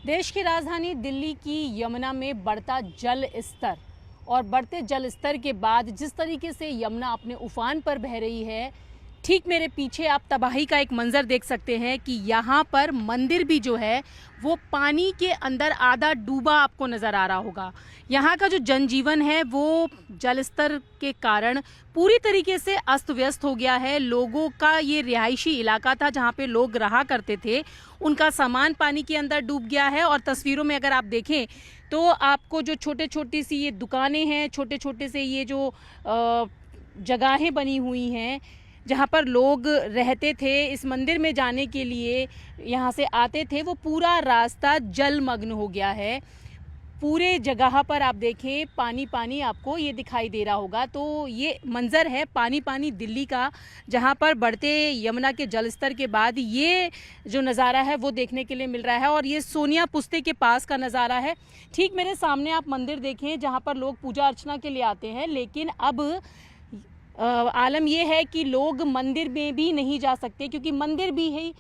देश की राजधानी दिल्ली की यमुना में बढ़ता जल स्तर और बढ़ते जल स्तर के बाद जिस तरीके से यमुना अपने उफान पर बह रही है, ठीक मेरे पीछे आप तबाही का एक मंजर देख सकते हैं कि यहाँ पर मंदिर भी जो है वो पानी के अंदर आधा डूबा आपको नज़र आ रहा होगा। यहाँ का जो जनजीवन है वो जल स्तर के कारण पूरी तरीके से अस्त व्यस्त हो गया है। लोगों का ये रिहायशी इलाका था जहाँ पे लोग रहा करते थे, उनका सामान पानी के अंदर डूब गया है। और तस्वीरों में अगर आप देखें तो आपको जो छोटे छोटी सी ये दुकानें हैं, छोटे छोटे से ये जो जगहें बनी हुई हैं जहाँ पर लोग रहते थे, इस मंदिर में जाने के लिए यहाँ से आते थे, वो पूरा रास्ता जलमग्न हो गया है। पूरे जगह पर आप देखें पानी पानी आपको ये दिखाई दे रहा होगा। तो ये मंज़र है पानी पानी दिल्ली का, जहाँ पर बढ़ते यमुना के जल स्तर के बाद ये जो नज़ारा है वो देखने के लिए मिल रहा है। और ये सोनिया पुस्ते के पास का नज़ारा है। ठीक मेरे सामने आप मंदिर देखें जहाँ पर लोग पूजा अर्चना के लिए आते हैं, लेकिन अब आलम यह है कि लोग मंदिर में भी नहीं जा सकते क्योंकि मंदिर भी है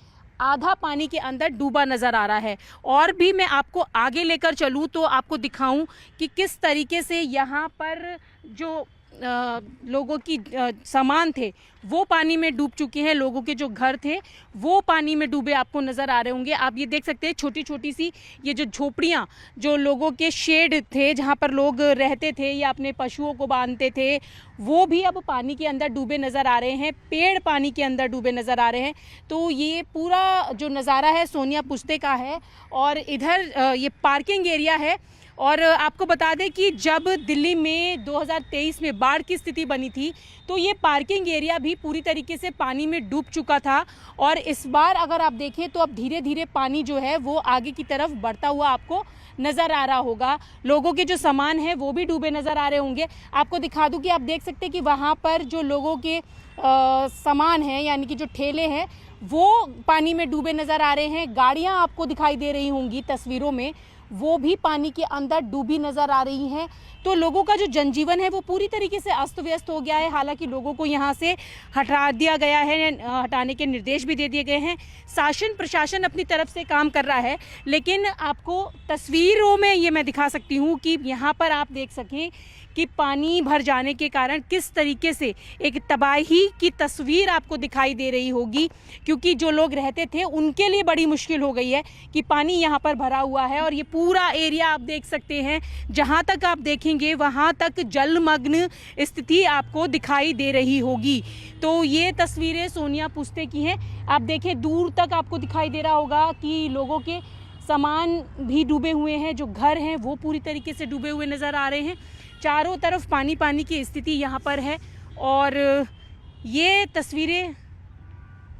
आधा पानी के अंदर डूबा नज़र आ रहा है। और भी मैं आपको आगे लेकर चलूँ तो आपको दिखाऊं कि किस तरीके से यहाँ पर जो लोगों की सामान थे वो पानी में डूब चुके हैं। लोगों के जो घर थे वो पानी में डूबे आपको नज़र आ रहे होंगे। आप ये देख सकते हैं छोटी छोटी सी ये जो झोपड़ियाँ, जो लोगों के शेड थे जहाँ पर लोग रहते थे या अपने पशुओं को बांधते थे, वो भी अब पानी के अंदर डूबे नज़र आ रहे हैं। पेड़ पानी के अंदर डूबे नज़र आ रहे हैं। तो ये पूरा जो नज़ारा है सोनिया पुस्ते का है और इधर ये पार्किंग एरिया है। और आपको बता दें कि जब दिल्ली में 2023 में बाढ़ की स्थिति बनी थी तो ये पार्किंग एरिया भी पूरी तरीके से पानी में डूब चुका था। और इस बार अगर आप देखें तो अब धीरे धीरे पानी जो है वो आगे की तरफ बढ़ता हुआ आपको नज़र आ रहा होगा। लोगों के जो सामान है वो भी डूबे नज़र आ रहे होंगे। आपको दिखा दूं कि आप देख सकते हैं कि वहाँ पर जो लोगों के सामान हैं यानी कि जो ठेले हैं वो पानी में डूबे नज़र आ रहे हैं। गाड़ियाँ आपको दिखाई दे रही होंगी तस्वीरों में, वो भी पानी के अंदर डूबी नज़र आ रही हैं। तो लोगों का जो जनजीवन है वो पूरी तरीके से अस्त व्यस्त हो गया है। हालांकि लोगों को यहाँ से हटा दिया गया है, हटाने के निर्देश भी दे दिए गए हैं। शासन प्रशासन अपनी तरफ से काम कर रहा है, लेकिन आपको तस्वीरों में ये मैं दिखा सकती हूँ कि यहाँ पर आप देख सकें कि पानी भर जाने के कारण किस तरीके से एक तबाही की तस्वीर आपको दिखाई दे रही होगी। क्योंकि जो लोग रहते थे उनके लिए बड़ी मुश्किल हो गई है कि पानी यहाँ पर भरा हुआ है। और ये पूरा एरिया आप देख सकते हैं, जहाँ तक आप देखेंगे वहाँ तक जलमग्न स्थिति आपको दिखाई दे रही होगी। तो ये तस्वीरें सोनिया पुस्ते की हैं। आप देखें दूर तक आपको दिखाई दे रहा होगा कि लोगों के सामान भी डूबे हुए हैं, जो घर हैं वो पूरी तरीके से डूबे हुए नज़र आ रहे हैं। चारों तरफ पानी पानी की स्थिति यहाँ पर है। और ये तस्वीरें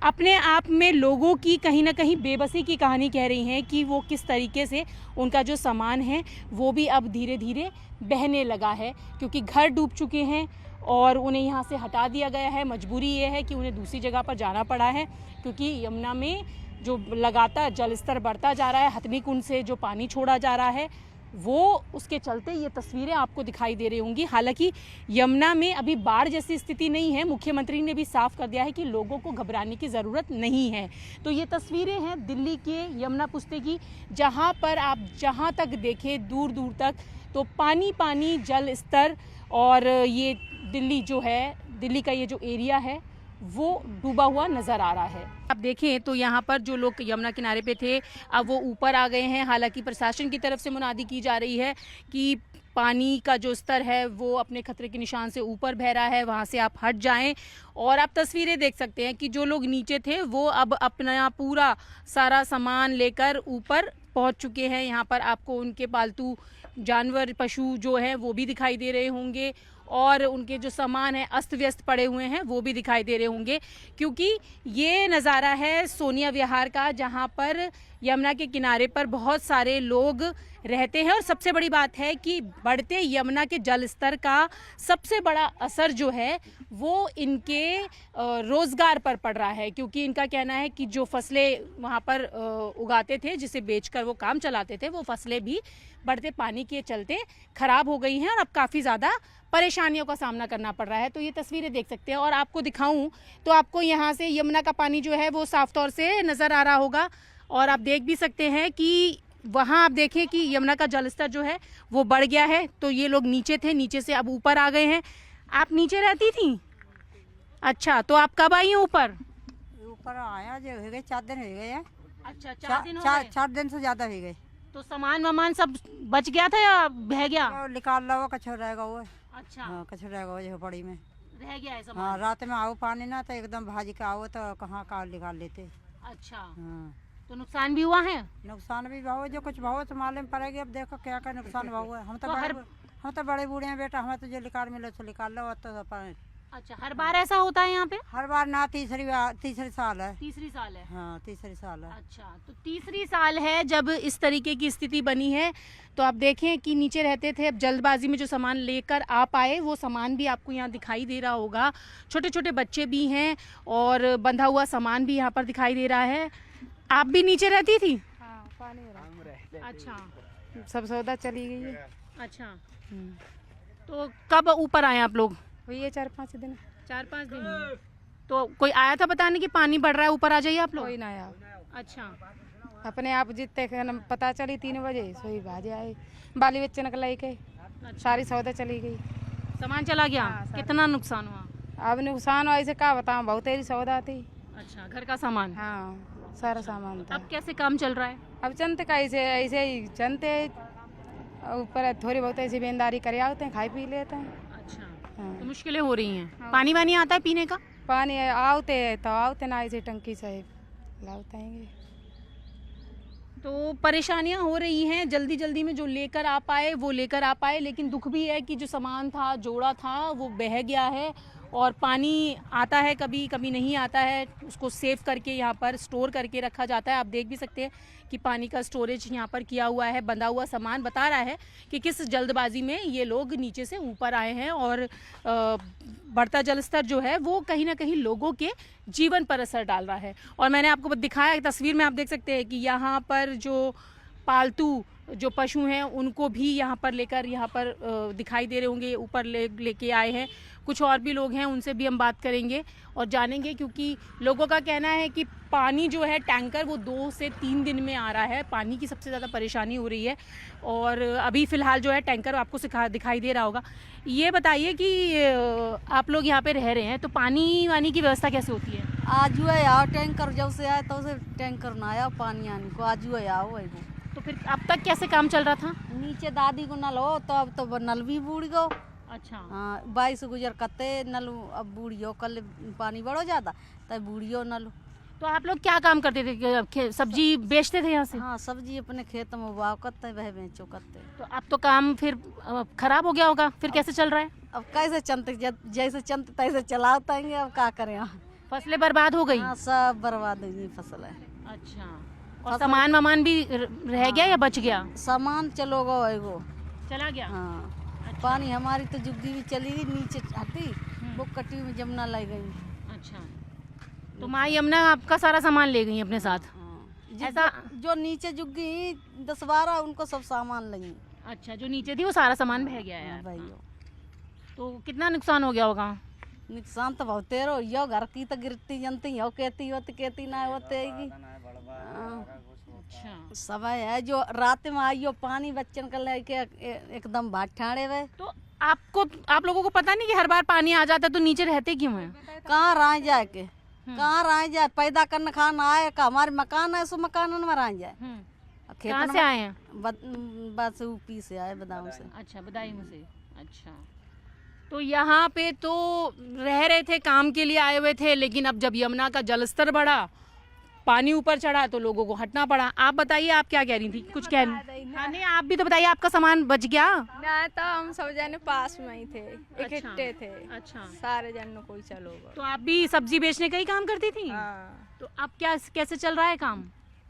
अपने आप में लोगों की कहीं ना कहीं बेबसी की कहानी कह रही हैं कि वो किस तरीके से उनका जो सामान है वो भी अब धीरे धीरे बहने लगा है, क्योंकि घर डूब चुके हैं और उन्हें यहाँ से हटा दिया गया है। मजबूरी ये है कि उन्हें दूसरी जगह पर जाना पड़ा है, क्योंकि यमुना में जो लगातार जल स्तर बढ़ता जा रहा है, हथनी कुंड से जो पानी छोड़ा जा रहा है वो उसके चलते ये तस्वीरें आपको दिखाई दे रही होंगी। हालांकि यमुना में अभी बाढ़ जैसी स्थिति नहीं है। मुख्यमंत्री ने भी साफ कर दिया है कि लोगों को घबराने की ज़रूरत नहीं है। तो ये तस्वीरें हैं दिल्ली के यमुना पुस्ते की, जहां पर आप जहां तक देखें दूर दूर तक तो पानी पानी जल स्तर। और ये दिल्ली जो है, दिल्ली का ये जो एरिया है वो डूबा हुआ नज़र आ रहा है। आप देखें तो यहाँ पर जो लोग यमुना किनारे पे थे अब वो ऊपर आ गए हैं। हालांकि प्रशासन की तरफ से मुनादी की जा रही है कि पानी का जो स्तर है वो अपने खतरे के निशान से ऊपर बह रहा है, वहाँ से आप हट जाएं। और आप तस्वीरें देख सकते हैं कि जो लोग नीचे थे वो अब अपना पूरा सारा सामान लेकर ऊपर पहुँच चुके हैं। यहाँ पर आपको उनके पालतू जानवर, पशु जो हैं वो भी दिखाई दे रहे होंगे और उनके जो सामान है अस्त व्यस्त पड़े हुए हैं वो भी दिखाई दे रहे होंगे। क्योंकि ये नज़ारा है सोनिया विहार का, जहाँ पर यमुना के किनारे पर बहुत सारे लोग रहते हैं। और सबसे बड़ी बात है कि बढ़ते यमुना के जल स्तर का सबसे बड़ा असर जो है वो इनके रोज़गार पर पड़ रहा है। क्योंकि इनका कहना है कि जो फसलें वहाँ पर उगाते थे, जिसे बेचकर वो काम चलाते थे, वो फसलें भी बढ़ते पानी के चलते ख़राब हो गई हैं और अब काफ़ी ज़्यादा परेशानियों का सामना करना पड़ रहा है। तो ये तस्वीरें देख सकते हैं। और आपको दिखाऊं तो आपको यहाँ से यमुना का पानी जो है वो साफ तौर से नज़र आ रहा होगा। और आप देख भी सकते हैं कि वहाँ आप देखें कि यमुना का जलस्तर जो है वो बढ़ गया है। तो ये लोग नीचे थे, नीचे से अब ऊपर आ गए हैं। आप नीचे रहती थी? अच्छा, तो आप कब आई हैं ऊपर? ऊपर आया जो हो गए 4 दिन हो गए हैं। अच्छा, 4 दिन हो गए। 4 दिन से ज्यादा हो गए। तो सामान वामान सब बच गया था या बह गया? तो निकाल लो, कचरा रहेगा वो। अच्छा, हाँ, कचरा रहेगा वो झोपड़ी में रह गया है सामान। हाँ, रात में आओ पानी ना तो एकदम भाजी के आओ तो कहाँ का निकाल लेते। अच्छा, हाँ, तो नुकसान भी हुआ है? नुकसान भी भाव जो कुछ भाव तो मालूम पड़ेगी। अब देखो क्या क्या नुकसान भाव है। हम तो बड़े बूढ़े हैं बेटा, हमें तो जो निकाल मिले तो निकाल लो। तो अपन अच्छा, हर बार ऐसा होता है यहाँ पे? हर बार ना, तीसरी साल है। तीसरी साल है? हाँ, तीसरी साल है। अच्छा, तो तीसरी साल है जब इस तरीके की स्थिति बनी है। तो आप देखें कि नीचे रहते थे, अब जल्दबाजी में जो सामान लेकर आ पाए वो सामान भी आपको यहाँ दिखाई दे रहा होगा। छोटे छोटे बच्चे भी हैं और बंधा हुआ सामान भी यहाँ पर दिखाई दे रहा है। आप भी नीचे रहती थी? हाँ, पानी हो रहा है। अच्छा, सब सौदा चली गई है। अच्छा, तो कब ऊपर आए आप लोग? वही है 4-5 दिन। 4-5 दिन। तो कोई आया था बताने कि पानी बढ़ रहा है, ऊपर आ जाइए आप लोग? कोई ना आया। अच्छा, अपने आप जितने पता चली 3 बजे सोई भाजे आए बाली बच्चे निकल के। सारी सौदा चली गई, सामान चला गया। हाँ, कितना नुकसान हुआ? अब नुकसान हुआ ऐसे क्या बताऊँ, बहुत तेरी सौदा थी। अच्छा, घर का सामान? हाँ, सारा सामान था। अब कैसे काम चल रहा है? अब चलते कैसे ऐसे ही चलते, ऊपर थोड़ी बहुत ऐसी बेंदारी करे आते हैं, खाई पी लेते हैं। अच्छा, हाँ। तो मुश्किलें हो रही हैं। हाँ। पानी वानी आता है पीने का? पानी आवते तो आवते ना ऐसे टंकी से लाते हैं। तो परेशानियां हो रही हैं। जल्दी जल्दी में जो लेकर आ पाए वो लेकर आ पाए, लेकिन दुख भी है कि जो सामान था, जोड़ा था, वो बह गया है। और पानी आता है, कभी कभी नहीं आता है। उसको सेव करके यहाँ पर स्टोर करके रखा जाता है। आप देख भी सकते हैं कि पानी का स्टोरेज यहाँ पर किया हुआ है। बंधा हुआ सामान बता रहा है कि किस जल्दबाजी में ये लोग नीचे से ऊपर आए हैं। और बढ़ता जलस्तर जो है वो कहीं ना कहीं लोगों के जीवन पर असर डाल रहा है। और मैंने आपको दिखाया, तस्वीर में आप देख सकते हैं कि यहाँ पर जो पालतू जो पशु हैं उनको भी यहाँ पर लेकर यहाँ पर दिखाई दे रहे होंगे, ऊपर लेके आए हैं। कुछ और भी लोग हैं, उनसे भी हम बात करेंगे और जानेंगे, क्योंकि लोगों का कहना है कि पानी जो है टैंकर वो 2 से 3 दिन में आ रहा है। पानी की सबसे ज़्यादा परेशानी हो रही है। और अभी फ़िलहाल जो है टैंकर आपको दिखाई दे रहा होगा। ये बताइए कि आप लोग यहाँ पे रह रहे हैं तो पानी वानी की व्यवस्था कैसे होती है? आज हुआ यार टैंकर जब से आया तो से टैंकर ना आया पानी आने को, आज हुआ यार वो। तो फिर अब तक कैसे काम चल रहा था? नीचे दादी को नल हो तो अब तो नल भी बूढ़ गो। अच्छा, हाँ, 22 गुजर करते नल अब बूढ़ियो, कल पानी बढ़ो जाता तब बूढ़ियो नल। तो आप लोग क्या काम करते थे? सब्जी बेचते थे यहाँ से? हाँ, सब्जी अपने खेत में उगाओ करते, वह बेचो करते। तो अब तो काम फिर खराब हो गया होगा, फिर कैसे चल रहा है? अब कैसे चलते, जैसे चलते तैसे चलाते हैं। अब क्या करें, फसलें बर्बाद हो गई? हाँ, सब बर्बाद हुई फसल है। अच्छा, और सामान वामान भी रह गया या बच गया? सामान चलो गो एगो चला गया। हाँ, अच्छा। पानी हमारी तो जुग्गी भी चली गई, नीचे हटी वो कटी में जमुना लाई गई। अच्छा, तो माँ यमुना आपका सारा सामान ले गई अपने साथ? हाँ, ऐसा जो नीचे जुग्गी 10-12 उनको सब सामान लगी। अच्छा, जो नीचे थी वो सारा सामान बह गया यार। भाई तो कितना नुकसान हो गया होगा? नुकसान तो बहुत तेरो यो, घर की तो गिरती जनती हो, कहती ना होते अच्छा, समय है जो रात में आइयो पानी बच्चन कर लेके एकदम भाट ठाड़े हुए। तो आप लोगों को पता नहीं कि हर बार पानी आ जाता है तो नीचे रहते क्यों हैं? कहाँ रह जाए के, कहाँ रह जाए, पैदा करने खाना आए का, हमारे मकान है सो मकान में रह जाए। कहाँ से आए हैं? बस ऊपी से आए, बदाऊं से। अच्छा, बदायूं से। अच्छा, तो यहाँ पे तो रह रहे थे, काम के लिए आए हुए थे, लेकिन अब जब यमुना का जलस्तर बढ़ा, पानी ऊपर चढ़ा तो लोगों को हटना पड़ा। आप बताइए, आप क्या कह रही थी? कुछ कह रही? हाँ, नहीं, आप भी तो बताइए, आपका सामान बच गया? ना, तो हम सब जने पास में ही थे, इकट्ठे थे। अच्छा, सारे जन कोई चलो गो। तो आप भी सब्जी बेचने का ही काम करती थी? हाँ। तो अब क्या कैसे चल रहा है काम?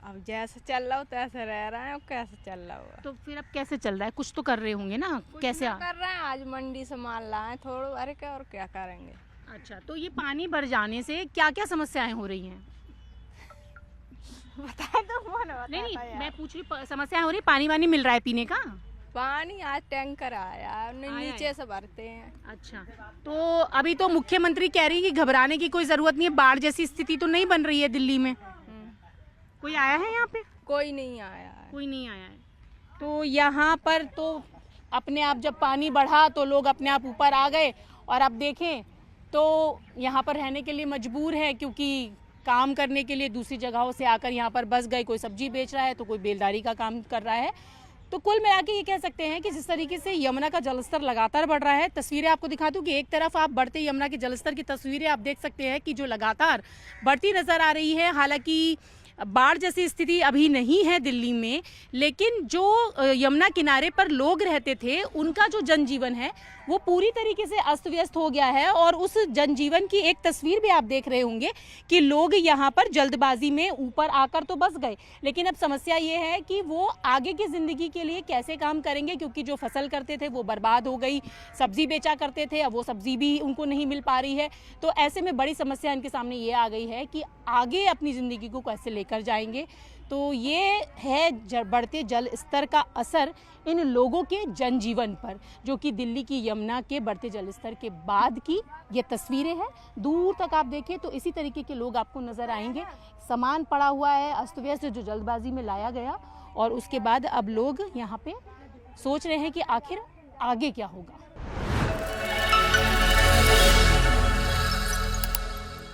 अब जैसे चल रहा हो तैसे रह रहे हैं, अब कैसे चल रहा हुआ। तो फिर अब कैसे चल रहा है? कुछ तो कर रहे होंगे ना? कैसे कर रहे हैं, आज मंडी से माल लाए थोड़ा, अरे क्या और क्या करेंगे। अच्छा, तो ये पानी भर जाने से क्या क्या समस्याएं हो रही हैं? बता दो मन। नहीं, मैं पूछ रही, समस्याएं हो रही, पानी वानी मिल रहा है पीने का? पानी आज टैंकर आया, नीचे है। से भरते हैं। अच्छा, तो अभी तो मुख्यमंत्री कह रही है कि घबराने की कोई जरूरत नहीं है, बाढ़ जैसी स्थिति तो नहीं बन रही है दिल्ली में। कोई आया है यहाँ पे? कोई नहीं आया है। कोई नहीं आया है। तो यहाँ पर तो अपने आप जब पानी बढ़ा तो लोग अपने आप ऊपर आ गए, और अब देखें तो यहाँ पर रहने के लिए मजबूर है, क्योंकि काम करने के लिए दूसरी जगहों से आकर यहाँ पर बस गए। कोई सब्जी बेच रहा है तो कोई बेलदारी का काम कर रहा है। तो कुल मिला के ये कह सकते हैं कि जिस तरीके से यमुना का जलस्तर लगातार बढ़ रहा है, तस्वीरें आपको दिखा दूं कि एक तरफ आप बढ़ते यमुना के जलस्तर की तस्वीरें आप देख सकते हैं कि जो लगातार बढ़ती नजर आ रही है। हालांकि बाढ़ जैसी स्थिति अभी नहीं है दिल्ली में, लेकिन जो यमुना किनारे पर लोग रहते थे उनका जो जनजीवन है वो पूरी तरीके से अस्त व्यस्त हो गया है। और उस जनजीवन की एक तस्वीर भी आप देख रहे होंगे कि लोग यहाँ पर जल्दबाजी में ऊपर आकर तो बस गए, लेकिन अब समस्या ये है कि वो आगे की ज़िंदगी के लिए कैसे काम करेंगे, क्योंकि जो फसल करते थे वो बर्बाद हो गई। सब्जी बेचा करते थे, अब वो सब्जी भी उनको नहीं मिल पा रही है। तो ऐसे में बड़ी समस्या इनके सामने ये आ गई है कि आगे अपनी ज़िंदगी को कैसे लेकर जाएंगे। तो ये है बढ़ते जल स्तर का असर इन लोगों के जनजीवन पर, जो कि दिल्ली की यमुना के बढ़ते जल स्तर के बाद की ये तस्वीरें हैं। दूर तक आप देखें तो इसी तरीके के लोग आपको नजर आएंगे। सामान पड़ा हुआ है अस्त व्यस्त, जो जल्दबाजी में लाया गया, और उसके बाद अब लोग यहाँ पे सोच रहे हैं कि आखिर आगे क्या होगा।